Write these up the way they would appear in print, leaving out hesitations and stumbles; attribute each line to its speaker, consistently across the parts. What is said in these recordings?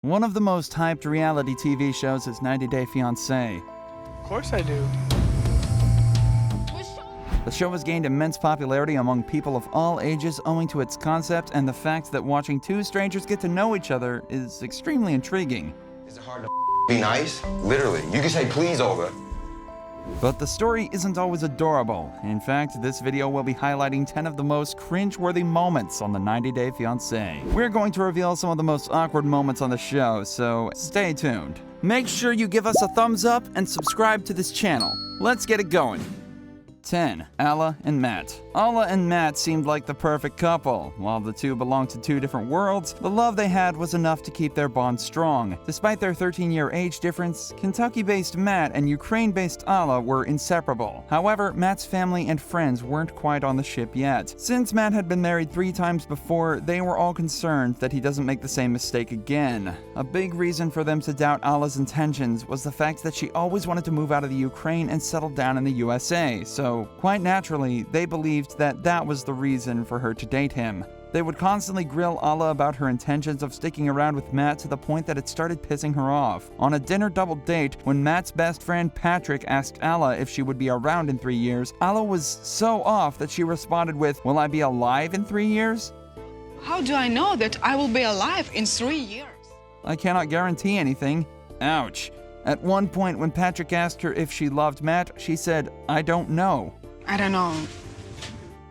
Speaker 1: One of the most hyped reality TV shows is 90 Day Fiance.
Speaker 2: Of course I do.
Speaker 1: The show has gained immense popularity among people of all ages owing to its concept and the fact that watching two strangers get to know each other is extremely intriguing.
Speaker 3: Is it hard to be nice? Literally. You can say please over.
Speaker 1: But the story isn't always adorable. In fact, this video will be highlighting 10 of the most cringe-worthy moments on the 90 Day Fiancé. We're going to reveal some of the most awkward moments on the show, so stay tuned. Make sure you give us a thumbs up and subscribe to this channel. Let's get it going. 10. Alla and Matt. Alla and Matt seemed like the perfect couple. While the two belonged to two different worlds, the love they had was enough to keep their bond strong. Despite their 13-year age difference, Kentucky-based Matt and Ukraine-based Alla were inseparable. However, Matt's family and friends weren't quite on the ship yet. Since Matt had been married 3 times before, they were all concerned that he doesn't make the same mistake again. A big reason for them to doubt Alla's intentions was the fact that she always wanted to move out of the Ukraine and settle down in the USA, so quite naturally, they believed that that was the reason for her to date him. They would constantly grill Alla about her intentions of sticking around with Matt to the point that it started pissing her off. On a dinner double date, when Matt's best friend Patrick asked Alla if she would be around in 3 years, Alla was so off that she responded with, "Will I be alive in 3 years?"
Speaker 4: How do I know that I will be alive in 3 years?
Speaker 1: I cannot guarantee anything. Ouch. At one point, when Patrick asked her if she loved Matt, she said, "I don't know."
Speaker 4: I don't know.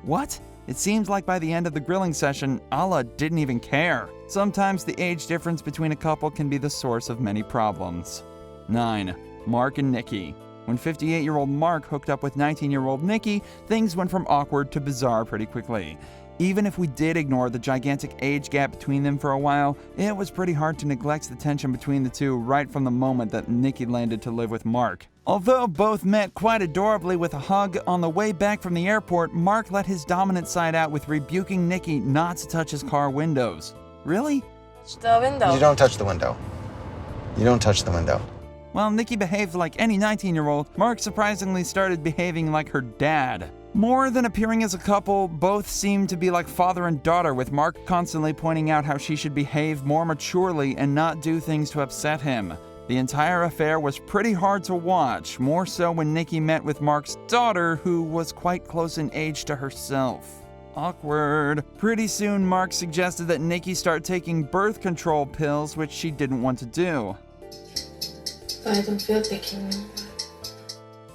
Speaker 1: What? It seems like by the end of the grilling session, Alla didn't even care. Sometimes the age difference between a couple can be the source of many problems. 9. Mark and Nikki. When 58-year-old Mark hooked up with 19-year-old Nikki, things went from awkward to bizarre pretty quickly. Even if we did ignore the gigantic age gap between them for a while, it was pretty hard to neglect the tension between the two right from the moment that Nikki landed to live with Mark. Although both met quite adorably with a hug, on the way back from the airport, Mark let his dominant side out with rebuking Nikki not to touch his car windows. Really?
Speaker 5: The window.
Speaker 3: You don't touch the window. You don't touch the window.
Speaker 1: While Nikki behaved like any 19-year-old, Mark surprisingly started behaving like her dad. More than appearing as a couple, both seemed to be like father and daughter, with Mark constantly pointing out how she should behave more maturely and not do things to upset him. The entire affair was pretty hard to watch, more so when Nikki met with Mark's daughter, who was quite close in age to herself. Awkward. Pretty soon, Mark suggested that Nikki start taking birth control pills, which she didn't want to do.
Speaker 5: I don't feel taking them.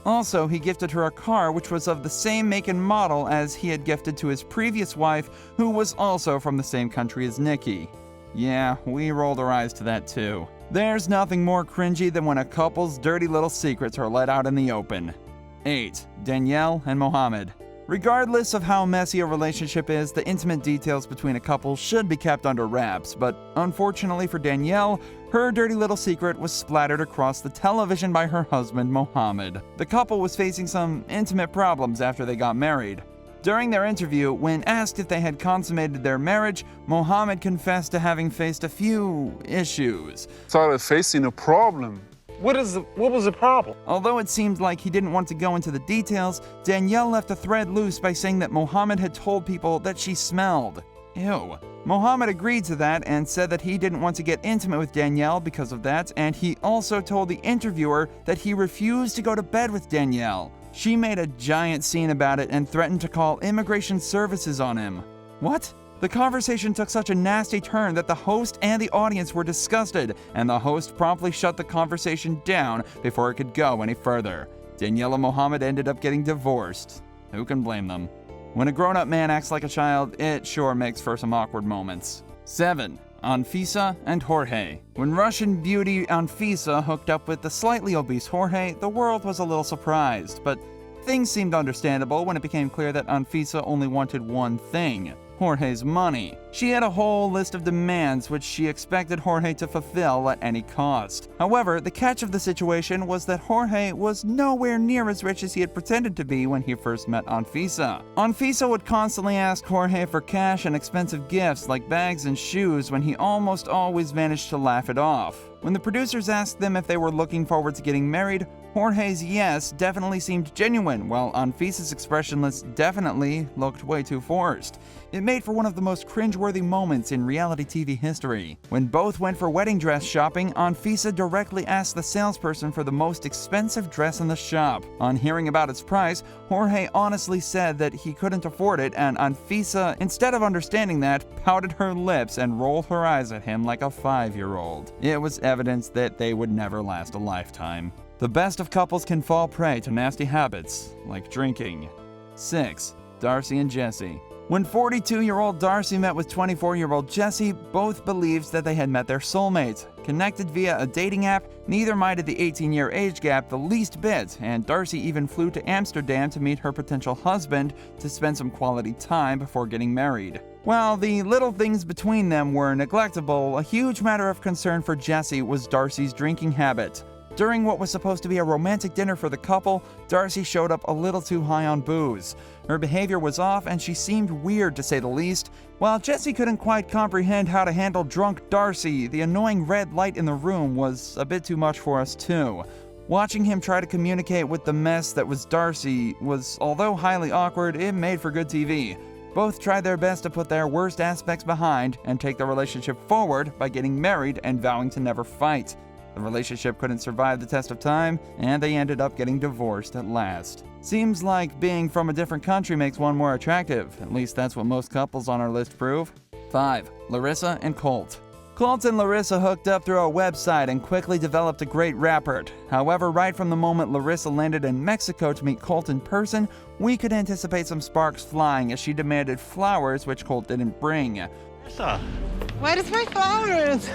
Speaker 1: Also, he gifted her a car which was of the same make and model as he had gifted to his previous wife, who was also from the same country as Nikki. Yeah, we rolled our eyes to that too. There's nothing more cringy than when a couple's dirty little secrets are let out in the open. 8. Danielle and Mohamed. Regardless of how messy a relationship is, the intimate details between a couple should be kept under wraps, but unfortunately for Danielle, her dirty little secret was splattered across the television by her husband, Mohamed. The couple was facing some intimate problems after they got married. During their interview, when asked if they had consummated their marriage, Mohamed confessed to having faced a few issues.
Speaker 2: Started facing a problem. What was the problem?
Speaker 1: Although it seemed like he didn't want to go into the details, Danielle left a thread loose by saying that Mohamed had told people that she smelled. Ew. Mohamed agreed to that and said that he didn't want to get intimate with Danielle because of that, and he also told the interviewer that he refused to go to bed with Danielle. She made a giant scene about it and threatened to call immigration services on him. What? The conversation took such a nasty turn that the host and the audience were disgusted, and the host promptly shut the conversation down before it could go any further. Danielle and Mohamed ended up getting divorced. Who can blame them? When a grown-up man acts like a child, it sure makes for some awkward moments. 7. Anfisa and Jorge. When Russian beauty Anfisa hooked up with the slightly obese Jorge, the world was a little surprised, but things seemed understandable when it became clear that Anfisa only wanted one thing: Jorge's money. She had a whole list of demands which she expected Jorge to fulfill at any cost. However, the catch of the situation was that Jorge was nowhere near as rich as he had pretended to be when he first met Anfisa. Anfisa would constantly ask Jorge for cash and expensive gifts like bags and shoes when he almost always managed to laugh it off. When the producers asked them if they were looking forward to getting married, Jorge's yes definitely seemed genuine, while Anfisa's expressionless definitely looked way too forced. It made for one of the most cringeworthy moments in reality TV history. When both went for wedding dress shopping, Anfisa directly asked the salesperson for the most expensive dress in the shop. On hearing about its price, Jorge honestly said that he couldn't afford it, and Anfisa, instead of understanding that, pouted her lips and rolled her eyes at him like a 5-year-old. It was evidence that they would never last a lifetime. The best of couples can fall prey to nasty habits, like drinking. 6. Darcy and Jessie. When 42-year-old Darcy met with 24-year-old Jessie, both believed that they had met their soulmate. Connected via a dating app, neither minded the 18-year age gap the least bit, and Darcy even flew to Amsterdam to meet her potential husband to spend some quality time before getting married. While the little things between them were neglectable, a huge matter of concern for Jessie was Darcy's drinking habit. During what was supposed to be a romantic dinner for the couple, Darcy showed up a little too high on booze. Her behavior was off and she seemed weird to say the least. While Jessie couldn't quite comprehend how to handle drunk Darcy, the annoying red light in the room was a bit too much for us too. Watching him try to communicate with the mess that was Darcy was, although highly awkward, it made for good TV. Both tried their best to put their worst aspects behind and take the relationship forward by getting married and vowing to never fight. The relationship couldn't survive the test of time, and they ended up getting divorced at last. Seems like being from a different country makes one more attractive. At least that's what most couples on our list prove. 5. Larissa and Colt. Colt and Larissa hooked up through a website and quickly developed a great rapport. However, right from the moment Larissa landed in Mexico to meet Colt in person, we could anticipate some sparks flying as she demanded flowers, which Colt didn't bring.
Speaker 6: Larissa, where's my flowers?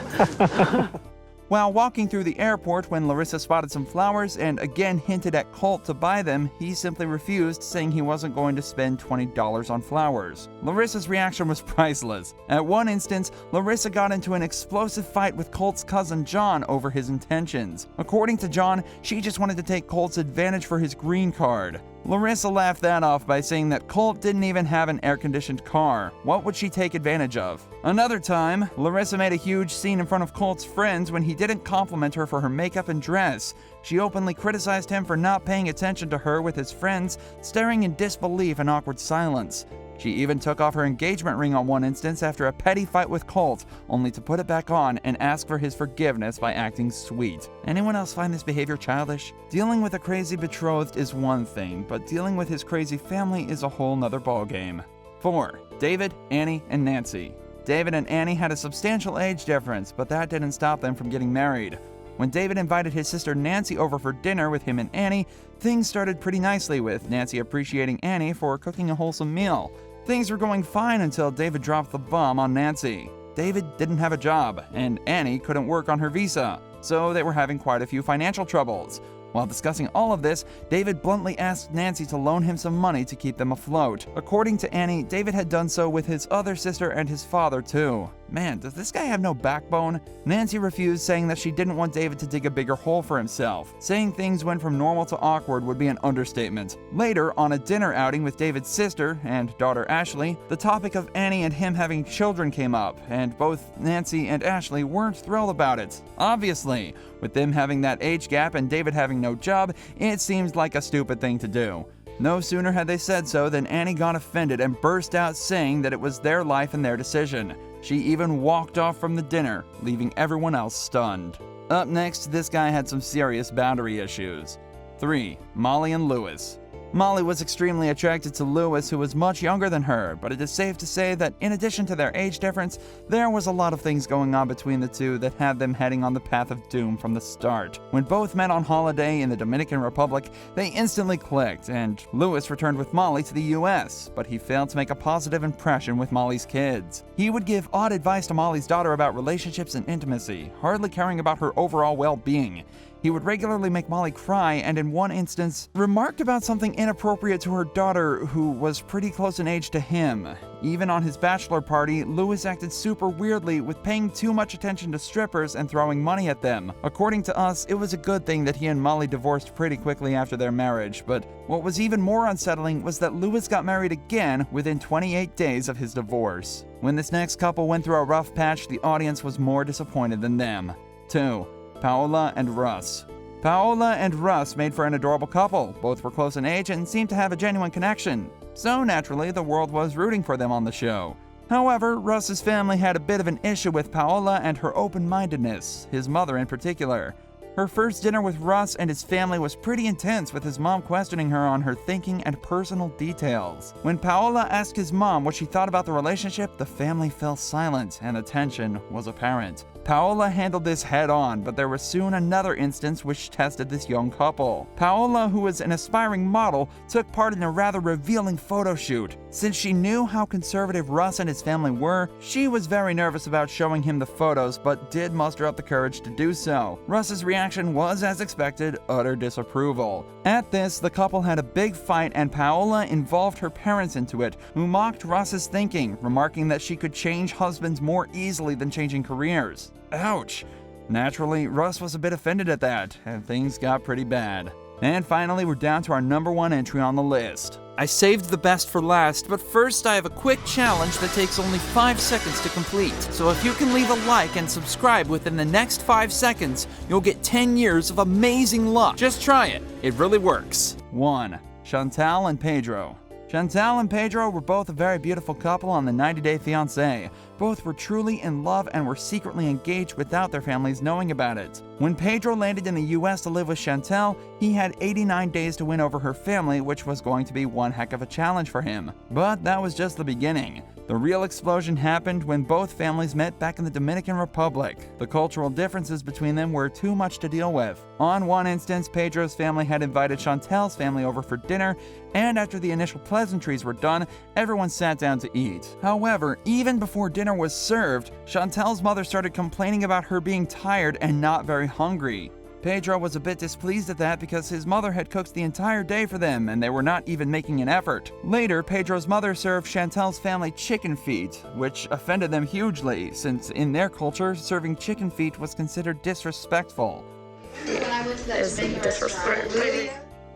Speaker 1: While walking through the airport when Larissa spotted some flowers and again hinted at Colt to buy them, he simply refused, saying he wasn't going to spend $20 on flowers. Larissa's reaction was priceless. At one instance, Larissa got into an explosive fight with Colt's cousin John over his intentions. According to John, she just wanted to take Colt's advantage for his green card. Larissa laughed that off by saying that Colt didn't even have an air-conditioned car. What would she take advantage of? Another time, Larissa made a huge scene in front of Colt's friends when he didn't compliment her for her makeup and dress. She openly criticized him for not paying attention to her with his friends, staring in disbelief and awkward silence. She even took off her engagement ring on one instance after a petty fight with Colt, only to put it back on and ask for his forgiveness by acting sweet. Anyone else find this behavior childish? Dealing with a crazy betrothed is one thing, but dealing with his crazy family is a whole nother ballgame. 4. David, Annie, and Nancy. David and Annie had a substantial age difference, but that didn't stop them from getting married. When David invited his sister Nancy over for dinner with him and Annie, things started pretty nicely, with Nancy appreciating Annie for cooking a wholesome meal. Things were going fine until David dropped the bomb on Nancy. David didn't have a job, and Annie couldn't work on her visa, so they were having quite a few financial troubles. While discussing all of this, David bluntly asked Nancy to loan him some money to keep them afloat. According to Annie, David had done so with his other sister and his father too. Man, does this guy have no backbone? Nancy refused, saying that she didn't want David to dig a bigger hole for himself. Saying things went from normal to awkward would be an understatement. Later, on a dinner outing with David's sister and daughter Ashley, the topic of Annie and him having children came up, and both Nancy and Ashley weren't thrilled about it. Obviously, with them having that age gap and David having no job, it seems like a stupid thing to do. No sooner had they said so than Annie got offended and burst out saying that it was their life and their decision. She even walked off from the dinner, leaving everyone else stunned. Up next, this guy had some serious boundary issues. 3. Molly and Lewis. Molly was extremely attracted to Lewis, who was much younger than her, but it is safe to say that in addition to their age difference, there was a lot of things going on between the two that had them heading on the path of doom from the start. When both met on holiday in the Dominican Republic, they instantly clicked, and Lewis returned with Molly to the US, but he failed to make a positive impression with Molly's kids. He would give odd advice to Molly's daughter about relationships and intimacy, hardly caring about her overall well-being. He would regularly make Molly cry, and in one instance, remarked about something inappropriate to her daughter, who was pretty close in age to him. Even on his bachelor party, Lewis acted super weirdly, with paying too much attention to strippers and throwing money at them. According to us, it was a good thing that he and Molly divorced pretty quickly after their marriage, but what was even more unsettling was that Lewis got married again within 28 days of his divorce. When this next couple went through a rough patch, the audience was more disappointed than them. 2. Paola and Russ. Paola and Russ made for an adorable couple. Both were close in age and seemed to have a genuine connection. So naturally, the world was rooting for them on the show. However, Russ's family had a bit of an issue with Paola and her open-mindedness, his mother in particular. Her first dinner with Russ and his family was pretty intense, with his mom questioning her on her thinking and personal details. When Paola asked his mom what she thought about the relationship, the family fell silent and the tension was apparent. Paola handled this head-on, but there was soon another instance which tested this young couple. Paola, who was an aspiring model, took part in a rather revealing photo shoot. Since she knew how conservative Russ and his family were, she was very nervous about showing him the photos, but did muster up the courage to do so. Russ's reaction was, as expected, utter disapproval. At this, the couple had a big fight and Paola involved her parents into it, who mocked Russ's thinking, remarking that she could change husbands more easily than changing careers. Ouch. Naturally, Russ was a bit offended at that, and things got pretty bad. And finally, we're down to our number 1 entry on the list. I saved the best for last, but first I have a quick challenge that takes only 5 seconds to complete. So if you can leave a like and subscribe within the next 5 seconds, you'll get 10 years of amazing luck. Just try it. It really works. 1. Chantal and Pedro. Chantal and Pedro were both a very beautiful couple on the 90 Day Fiance. Both were truly in love and were secretly engaged without their families knowing about it. When Pedro landed in the US to live with Chantal, he had 89 days to win over her family, which was going to be one heck of a challenge for him. But that was just the beginning. The real explosion happened when both families met back in the Dominican Republic. The cultural differences between them were too much to deal with. On one instance, Pedro's family had invited Chantal's family over for dinner, and after the initial pleasantries were done, everyone sat down to eat. However, even before dinner was served, Chantal's mother started complaining about her being tired and not very hungry. Pedro was a bit displeased at that because his mother had cooked the entire day for them and they were not even making an effort. Later, Pedro's mother served Chantal's family chicken feet, which offended them hugely, since in their culture, serving chicken feet was considered disrespectful.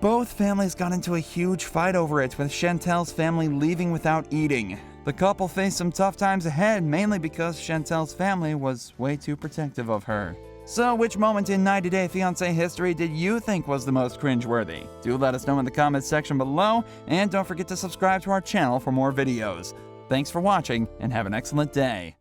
Speaker 1: Both families got into a huge fight over it, with Chantal's family leaving without eating. The couple faced some tough times ahead, mainly because Chantal's family was way too protective of her. So, which moment in 90 Day Fiancé history did you think was the most cringeworthy? Do let us know in the comments section below, and don't forget to subscribe to our channel for more videos. Thanks for watching, and have an excellent day.